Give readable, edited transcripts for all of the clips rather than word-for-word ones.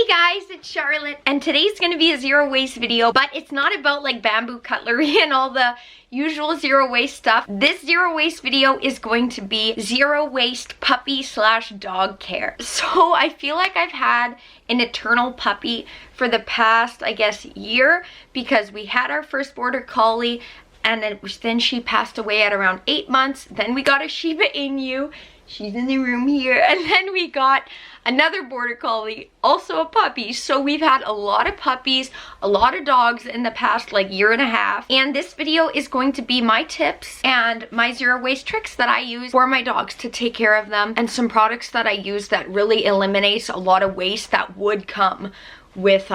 guys, it's Charlotte, and today's gonna be a zero waste video, but it's not about like bamboo cutlery and all the usual zero waste stuff. This zero waste video is going to be zero waste puppy / dog care. So I feel like I've had an eternal puppy for the past, I guess, year, because we had our first border collie and then she passed away at around 8 months. Then we got a Shiba Inu. She's in the room here. And then we got another border collie, also a puppy. So we've had a lot of puppies, a lot of dogs in the past like year and a half. And this video is going to be my tips and my zero waste tricks that I use for my dogs to take care of them, and some products that I use that really eliminates a lot of waste that would come with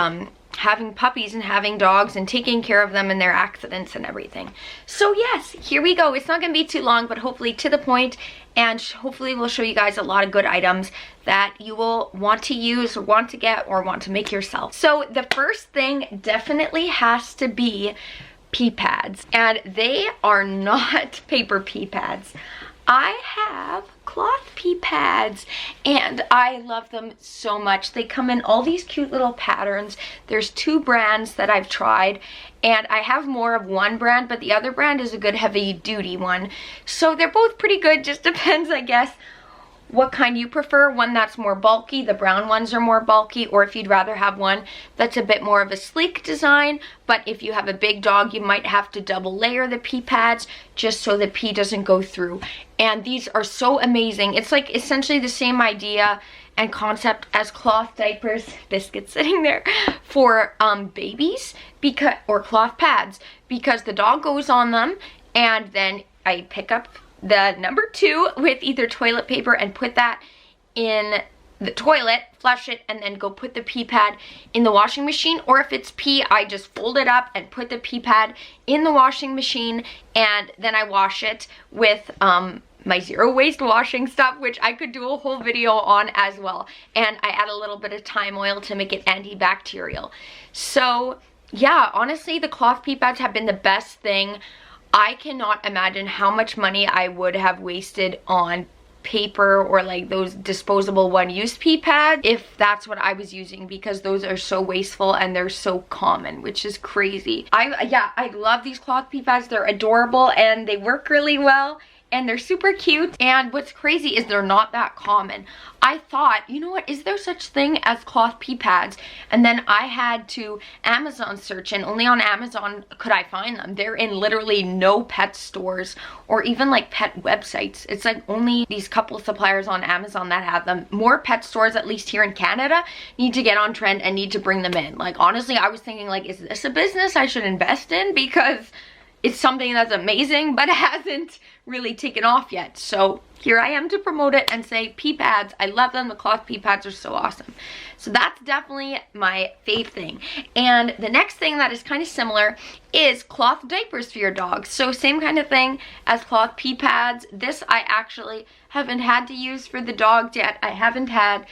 having puppies and having dogs and taking care of them and their accidents and everything. So yes, here we go. It's not gonna be too long, but hopefully to the point, and hopefully we'll show you guys a lot of good items that you will want to use or want to get or want to make yourself. So the first thing definitely has to be pee pads, and they are not paper pee pads. I have cloth pee pads and I love them so much. They come in all these cute little patterns. There's 2 brands that I've tried, and I have more of one brand, but the other brand is a good heavy duty one. So they're both pretty good, just depends, I guess, what kind you prefer. One that's more bulky, the brown ones are more bulky, or if you'd rather have one that's a bit more of a sleek design. But if you have a big dog, you might have to double layer the pee pads just so the pee doesn't go through. And these are so amazing. It's like essentially the same idea and concept as cloth diapers, Biscuit sitting there, for babies, because, or cloth pads, because the dog goes on them, and then I pick up the number 2 with either toilet paper and put that in the toilet, flush it, and then go put the pee pad in the washing machine. Or if it's pee, I just fold it up and put the pee pad in the washing machine, and then I wash it with my zero waste washing stuff, which I could do a whole video on as well. And I add a little bit of thyme oil to make it antibacterial. So yeah, honestly, the cloth pee pads have been the best thing. I cannot imagine how much money I would have wasted on paper or like those disposable one-use pee pads if that's what I was using, because those are so wasteful and they're so common, which is crazy. I love these cloth pee pads. They're adorable and they work really well. And they're super cute, and what's crazy is they're not that common. I thought, you know what, is there such thing as cloth pee pads? And then I had to Amazon search, and only on Amazon could I find them. They're in literally no pet stores or even like pet websites. It's like only these couple suppliers on Amazon that have them. More pet stores, at least here in Canada, need to get on trend and need to bring them in. Like honestly, I was thinking like, is this a business I should invest in? Because it's something that's amazing, but it hasn't really taken off yet. So here I am to promote it and say pee pads. I love them. The cloth pee pads are so awesome. So that's definitely my fave thing. And the next thing that is kind of similar is cloth diapers for your dog. So same kind of thing as cloth pee pads. This I actually haven't had to use for the dogs yet. I haven't had,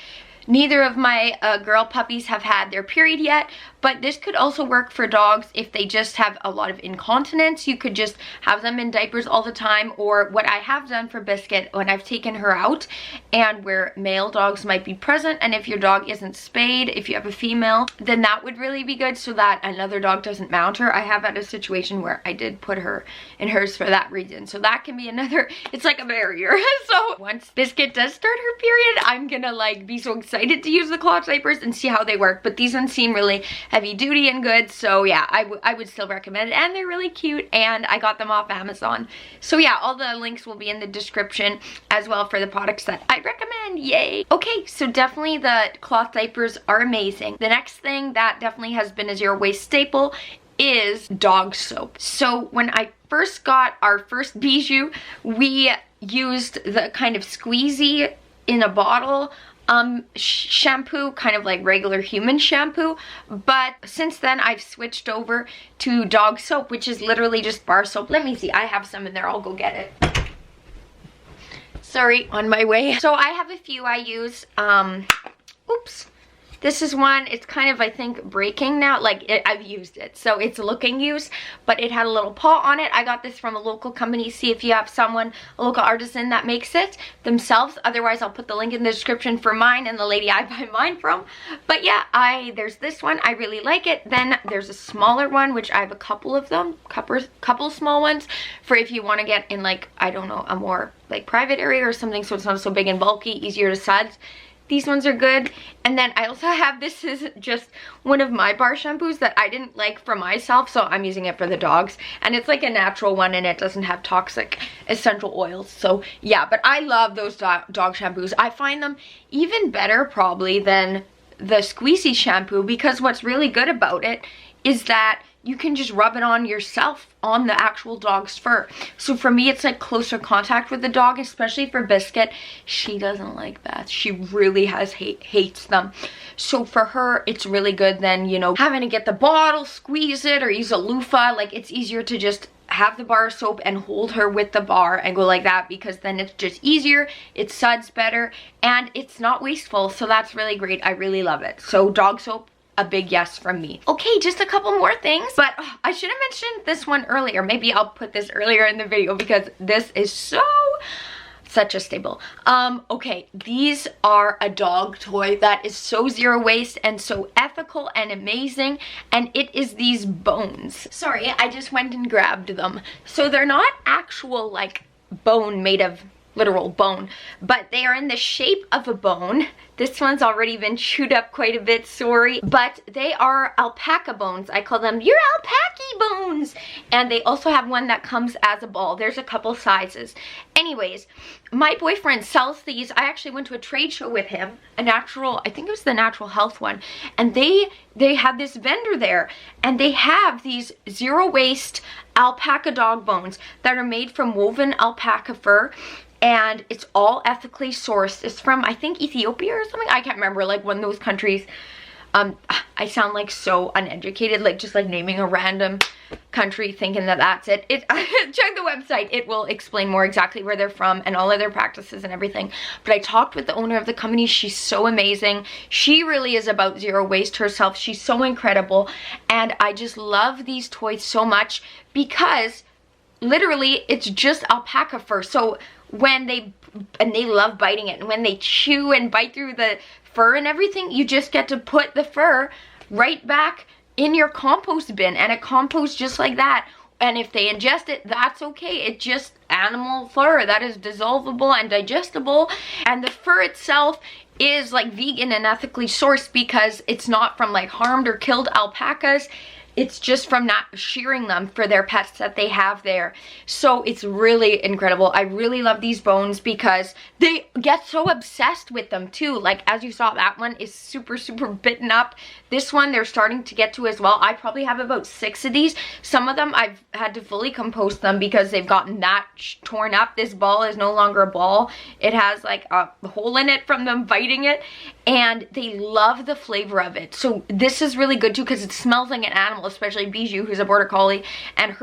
neither of my girl puppies have had their period yet, but this could also work for dogs if they just have a lot of incontinence. You could just have them in diapers all the time, or what I have done for Biscuit when I've taken her out and where male dogs might be present, and if your dog isn't spayed, if you have a female, then that would really be good so that another dog doesn't mount her. I have had a situation where I did put her in hers for that reason, so that can be another, it's like a barrier. So once Biscuit does start her period, I'm gonna like be so excited to use the cloth diapers and see how they work. But these ones seem really heavy duty and good, so yeah, I would still recommend it, and they're really cute, and I got them off Amazon. So yeah, all the links will be in the description as well for the products that I recommend. Yay! Okay, so definitely the cloth diapers are amazing. The next thing that definitely has been a zero waste staple is dog soap. So when I first got our first Bijou, we used the kind of squeezy in a bottle shampoo, kind of like regular human shampoo, but since then I've switched over to dog soap, which is literally just bar soap. Let me see, I have some in there, I'll go get it. Sorry, on my way. So I have a few I use. Oops, This is one, it's kind of, I think, breaking now. Like, I've used it, so it's looking used, but it had a little paw on it. I got this from a local company. See if you have someone, a local artisan that makes it themselves. Otherwise, I'll put the link in the description for mine and the lady I buy mine from. But yeah, there's this one. I really like it. Then there's a smaller one, which I have a couple of them, couple small ones, for if you want to get in, like, I don't know, a more like private area or something, so it's not so big and bulky, easier to suds. These ones are good. And then I also have, this is just one of my bar shampoos that I didn't like for myself, so I'm using it for the dogs. And it's like a natural one, and it doesn't have toxic essential oils. So yeah, but I love those dog shampoos. I find them even better probably than the squeezy shampoo, because what's really good about it is that you can just rub it on yourself, on the actual dog's fur. So for me, it's like closer contact with the dog, especially for Biscuit. She doesn't like baths. She really hates them. So for her, it's really good than, you know, having to get the bottle, squeeze it, or use a loofah. Like, it's easier to just have the bar of soap and hold her with the bar and go like that, because then it's just easier, it suds better, and it's not wasteful. So that's really great. I really love it. So dog soap, a big yes from me. Okay, just a couple more things, but I should have mentioned this one earlier. Maybe I'll put this earlier in the video, because this is such a staple. Okay, these are a dog toy that is so zero waste and so ethical and amazing, and it is these bones. Sorry, I just went and grabbed them. So they're not actual like bone made of literal bone, but they are in the shape of a bone. This one's already been chewed up quite a bit, sorry, but they are alpaca bones. I call them your alpaca bones. And they also have one that comes as a ball. There's a couple sizes. Anyways, my boyfriend sells these. I actually went to a trade show with him, a natural, I think it was the natural health one, and they had this vendor there, and they have these zero waste alpaca dog bones that are made from woven alpaca fur. And it's all ethically sourced. It's from, I think, Ethiopia or something. I can't remember, like one of those countries. I sound like so uneducated, like just like naming a random country thinking that that's it. Check the website. It will explain more exactly where they're from and all of their practices and everything. But I talked with the owner of the company. She's so amazing. She really is about zero waste herself. She's so incredible. And I just love these toys so much, because literally it's just alpaca fur. So when they love biting it, and when they chew and bite through the fur and everything, you just get to put the fur right back in your compost bin, and it composts just like that. And if they ingest it, that's okay. It's just animal fur that is dissolvable and digestible. And the fur itself is like vegan and ethically sourced, because it's not from like harmed or killed alpacas. It's just from not shearing them for their pets that they have there. So it's really incredible. I really love these bones, because they get so obsessed with them too. Like, as you saw, that one is super, super bitten up. This one they're starting to get to as well. I probably have about 6 of these. Some of them I've had to fully compost them because they've gotten that torn up. This ball is no longer a ball. It has like a hole in it from them biting it, and they love the flavor of it. So this is really good too, because it smells like an animal, especially Bijou, who's a border collie and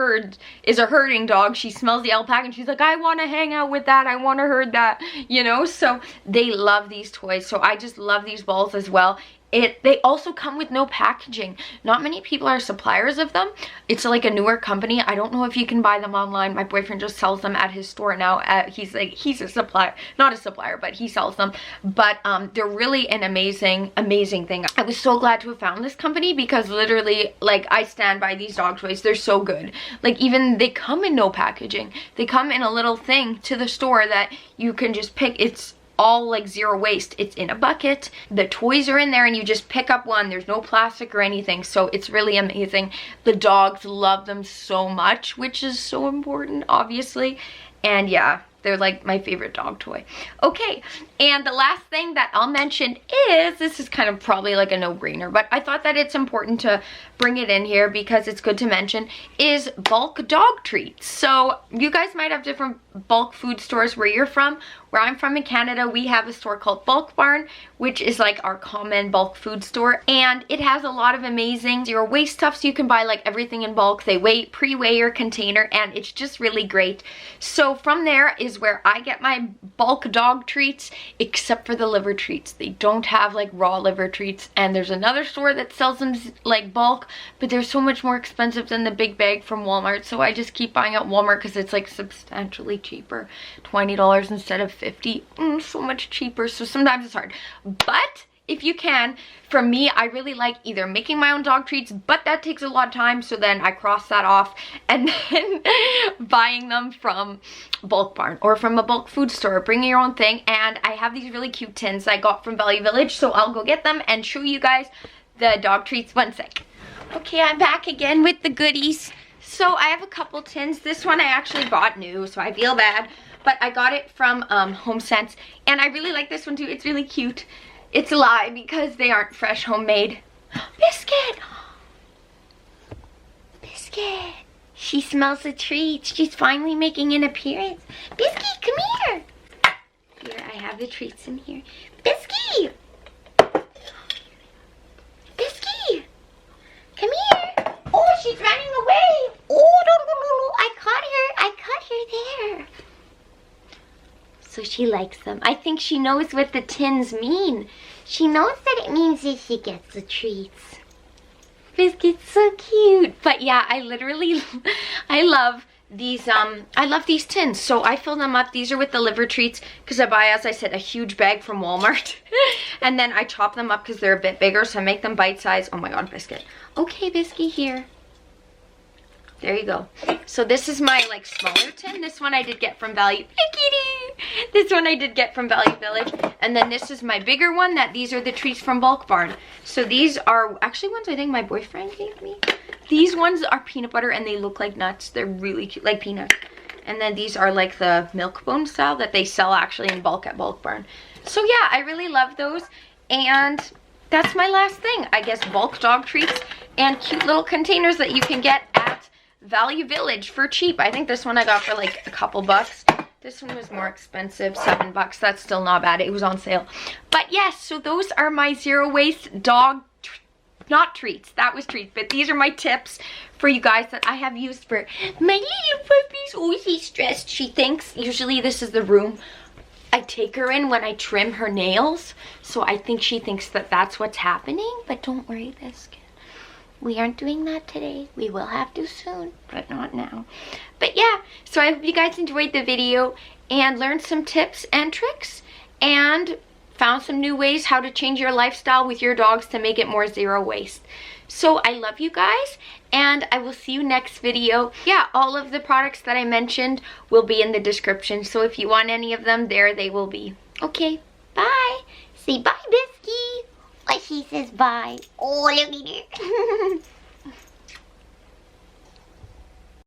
is a herding dog. She smells the alpaca and she's like, I want to hang out with that, I want to herd that, you know. So they love these toys. So I just love these balls as well. They also come with no packaging. Not many people are suppliers of them. It's like a newer company. I don't know if you can buy them online. My boyfriend just sells them at his store now. He's a supplier, not a supplier, but he sells them. But they're really an amazing thing. I was so glad to have found this company, because literally, like, I stand by these dog toys. They're so good. Like, even they come in no packaging. They come in a little thing to the store that you can just pick. It's all like zero waste. It's in a bucket, the toys are in there, and you just pick up one. There's no plastic or anything, so it's really amazing. The dogs love them so much, which is so important, obviously. And yeah, they're like my favorite dog toy. Okay, and the last thing that I'll mention is, this is kind of probably like a no-brainer, but I thought that it's important to bring it in here because it's good to mention, is bulk dog treats. So you guys might have different bulk food stores where you're from. Where I'm from in Canada, we have a store called Bulk Barn, which is like our common bulk food store, and it has a lot of amazing zero waste stuff, so you can buy like everything in bulk. They pre-weigh your container, and it's just really great. So from there is where I get my bulk dog treats, except for the liver treats. They don't have like raw liver treats, and there's another store that sells them like bulk, but they're so much more expensive than the big bag from Walmart, so I just keep buying at Walmart because it's like substantially cheaper, $20 instead of $50. So much cheaper. So sometimes it's hard, but if you can, for me, I really like either making my own dog treats, but that takes a lot of time, so then I cross that off, and then buying them from Bulk Barn or from a bulk food store, bringing your own thing. And I have these really cute tins I got from Value Village, so I'll go get them and show you guys the dog treats. One sec. Okay, I'm back again with the goodies. So I have a couple tins. This one I actually bought new, so I feel bad, but I got it from HomeSense, and I really like this one too. It's really cute. It's a lie because they aren't fresh homemade. Biscuit! Biscuit! She smells the treats. She's finally making an appearance. Biscuit, come here! Here, I have the treats in here. Biscuit! Biscuit! Come here! Oh, she's running away! Oh, I caught her there. So she likes them. I think she knows what the tins mean. She knows that it means that she gets the treats. Biscuit's so cute. But yeah, I love these tins. So I fill them up. These are with the liver treats because I buy, as I said, a huge bag from Walmart. And then I chop them up because they're a bit bigger, so I make them bite-sized. Oh my god, Biscuit. Okay, Biscuit, here. There you go. So this is my like smaller tin. This one I did get from Value. Hey, kitty! This one I did get from Value Village. And then this is my bigger one. These are the treats from Bulk Barn. So these are actually ones I think my boyfriend gave me. These ones are peanut butter and they look like nuts. They're really cute, like peanuts. And then these are like the milk bone style that they sell actually in bulk at Bulk Barn. So yeah, I really love those. And that's my last thing. I guess bulk dog treats and cute little containers that you can get at Value Village for cheap. I think this one I got for like a couple bucks. This one was more expensive, $7. That's still not bad. It was on sale. But yes, so those are my zero waste dog, not treats. That was treats, but these are my tips for you guys that I have used for my little puppies. Oh, she's stressed. She thinks usually this is the room I take her in when I trim her nails. So I think she thinks that that's what's happening. But don't worry, Biscuit. We aren't doing that today. We will have to soon, but not now. But yeah, so I hope you guys enjoyed the video and learned some tips and tricks and found some new ways how to change your lifestyle with your dogs to make it more zero waste. So I love you guys, and I will see you next video. Yeah, all of the products that I mentioned will be in the description, so if you want any of them, there they will be. Okay, bye. Say bye, Bisky. She says bye. Oh, look at her.